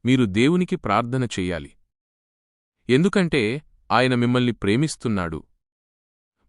మీరు దేవునికి ప్రార్థన చెయ్యాలి. ఎందుకంటే ఆయన మిమ్మల్ని ప్రేమిస్తున్నాడు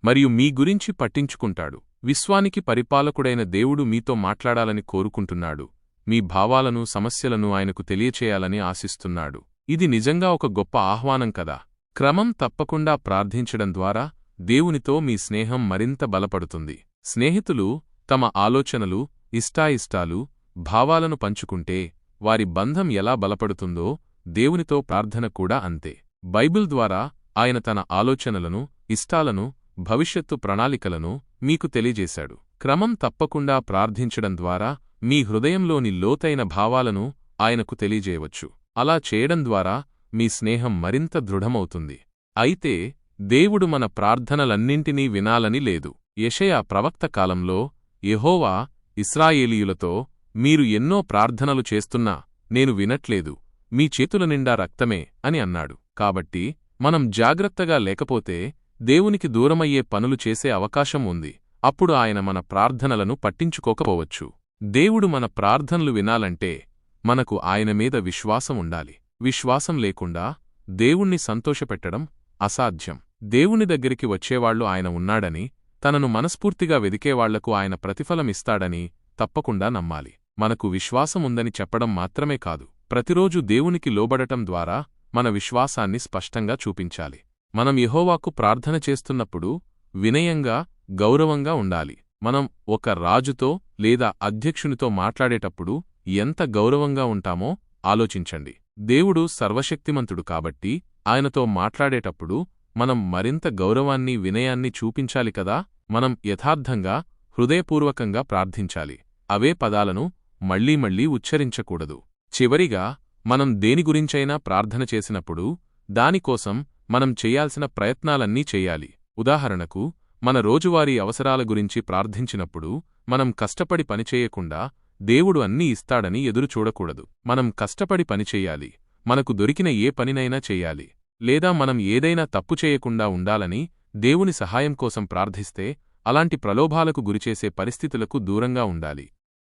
మరియు మీ గురించి పట్టించుకుంటాడు. విశ్వానికి పరిపాలకుడైన దేవుడు మీతో మాట్లాడాలని కోరుకుంటున్నాడు. మీ భావాలను సమస్యలను ఆయనకు తెలియచేయాలని ఆశిస్తున్నాడు. ఇది నిజంగా ఒక గొప్ప ఆహ్వానం కదా. క్రమం తప్పకుండా ప్రార్థించడం ద్వారా దేవునితో మీ స్నేహం మరింత బలపడుతుంది. స్నేహితులు తమ ఆలోచనలు, ఇష్టాయిష్టాలు, భావాలను పంచుకుంటే వారి బంధం ఎలా బలపడుతుందో దేవునితో ప్రార్థన కూడా అంతే. బైబిల్ ద్వారా ఆయన తన ఆలోచనలను, ఇష్టాలను, భవిష్యత్తు ప్రణాళికలను మీకు తెలియజేశాడు. క్రమం తప్పకుండా ప్రార్థించడం ద్వారా మీ హృదయంలోని లోతైన భావాలను ఆయనకు తెలియజేయవచ్చు. అలా చేయడం ద్వారా మీ స్నేహం మరింత దృఢమవుతుంది. అయితే దేవుడు మన ప్రార్థనలన్నింటినీ వినాలని లేదు. యెషయా ప్రవక్త కాలంలో యెహోవా ఇశ్రాయేలీయులతో, మీరు ఎన్నో ప్రార్థనలు చేస్తున్నా నేను వినట్లేదు, మీ చేతుల నిండా రక్తమే అని అన్నాడు. కాబట్టి మనం జాగ్రత్తగా లేకపోతే దేవునికి దూరమయ్యే పనులు చేసే అవకాశం ఉంది. అప్పుడు ఆయన మన ప్రార్థనలను పట్టించుకోకపోవచ్చు. దేవుడు మన ప్రార్థనలు వినాలంటే మనకు ఆయన మీద విశ్వాసం ఉండాలి. విశ్వాసం లేకుండా దేవుణ్ణి సంతోషపెట్టడం అసాధ్యం. దేవుని దగ్గరికి వచ్చేవాళ్లు ఆయన ఉన్నాడని, తనను మనస్ఫూర్తిగా వెదికేవాళ్లకు ఆయన ప్రతిఫలమిస్తాడని తప్పకుండా నమ్మాలి. మనకు విశ్వాసముందని చెప్పడం మాత్రమే కాదు, ప్రతిరోజు దేవునికి లోబడటం ద్వారా మన విశ్వాసాన్ని స్పష్టంగా చూపించాలి. మనం యెహోవాకు ప్రార్థన చేస్తున్నప్పుడు వినయంగా, గౌరవంగా ఉండాలి. మనం ఒక రాజుతో లేదా అధ్యక్షునితో మాట్లాడేటప్పుడు ఎంత గౌరవంగా ఉంటామో ఆలోచించండి. దేవుడు సర్వశక్తిమంతుడు కాబట్టి ఆయనతో మాట్లాడేటప్పుడు మనం మరింత గౌరవాన్ని, వినయాన్ని చూపించాలి కదా. మనం యథార్థంగా, హృదయపూర్వకంగా ప్రార్థించాలి. అవే పదాలను మళ్లీ మళ్లీ ఉచ్చరించకూడదు. చివరిగా, మనం దేని గురించైనా ప్రార్థన చేసినప్పుడు దానికోసం మనం చెయ్యాల్సిన ప్రయత్నాలన్నీ చెయ్యాలి. ఉదాహరణకు, మన రోజువారీ అవసరాల గురించి ప్రార్థించినప్పుడు మనం కష్టపడి పనిచేయకుండా దేవుడు అన్నీ ఇస్తాడని ఎదురుచూడకూడదు. మనం కష్టపడి పనిచెయ్యాలి. మనకు దొరికిన ఏ పనినైనా చెయ్యాలి. లేదా మనం ఏదైనా తప్పు చేయకుండా ఉండాలని దేవుని సహాయం కోసం ప్రార్థిస్తే అలాంటి ప్రలోభాలకు గురిచేసే పరిస్థితులకు దూరంగా ఉండాలి.